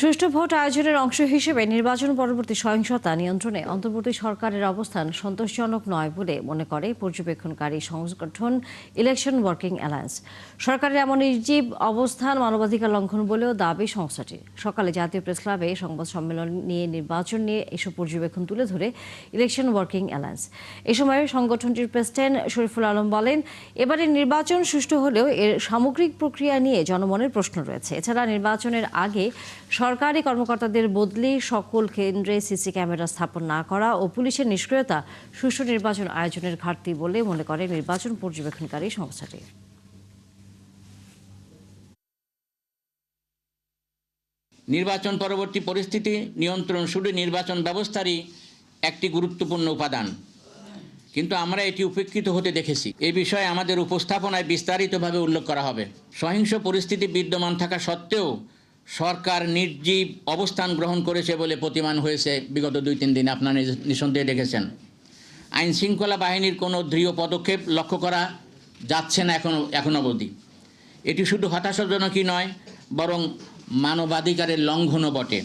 সুষ্ঠু ভোট আয়োজনের অংশ হিসেবে নির্বাচন পরবর্তী সহিংসতা নিয়ন্ত্রণে অন্তর্বর্তী সরকারের অবস্থান সন্তোষজনক নয় বলে মনে করে পর্যবেক্ষণকারী সংগঠন ইলেকশন ওয়ার্কিং অ্যালায়েন্স। সরকারের এমন নির্জীব অবস্থান মানবাধিকার লঙ্ঘন বলেও দাবি সংস্থাটির। সকালে জাতীয় প্রেস ক্লাবে সংবাদ সম্মেলন নিয়ে নির্বাচন নিয়ে এসব পর্যবেক্ষণ তুলে ধরে ইলেকশন ওয়ার্কিং অ্যালায়েন্স। এ সময় সংগঠনটির প্রেসিডেন্ট শরীফুল আলম বলেন, এবারের নির্বাচন সুষ্ঠু হলেও এর সামগ্রিক প্রক্রিয়া নিয়ে জনমনের প্রশ্ন রয়েছে। এছাড়া নির্বাচনের আগে সরকারি কর্মকর্তাদের বদলি, সকল কেন্দ্রে সিসি ক্যামেরা স্থাপন না করা ও পুলিশের নিষ্ক্রিয়তা সুষ্ঠু নির্বাচন আয়োজনের ঘাটতি বলে মনে করে নির্বাচন পর্যবেক্ষণকারী সংস্থাটি। নির্বাচন পরবর্তী পরিস্থিতি নিয়ন্ত্রণ শুধু নির্বাচন ব্যবস্থারই একটি গুরুত্বপূর্ণ উপাদান, কিন্তু আমরা এটি উপেক্ষিত হতে দেখেছি। এই বিষয়ে আমাদের উপস্থাপনায় বিস্তারিতভাবে উল্লেখ করা হবে। সহিংস পরিস্থিতি বিদ্যমান থাকা সত্ত্বেও সরকার নির্জীব অবস্থান গ্রহণ করেছে বলে প্রতীয়মান হয়েছে বিগত 2-3 দিন। আপনারা নিঃসন্দেহে দেখেছেন আইন শৃঙ্খলা বাহিনীর কোনো দৃঢ় পদক্ষেপ লক্ষ্য করা যাচ্ছে না এখন অবধি। এটি শুধু হতাশাজনকই নয়, বরং মানবাধিকারের লঙ্ঘনও বটে।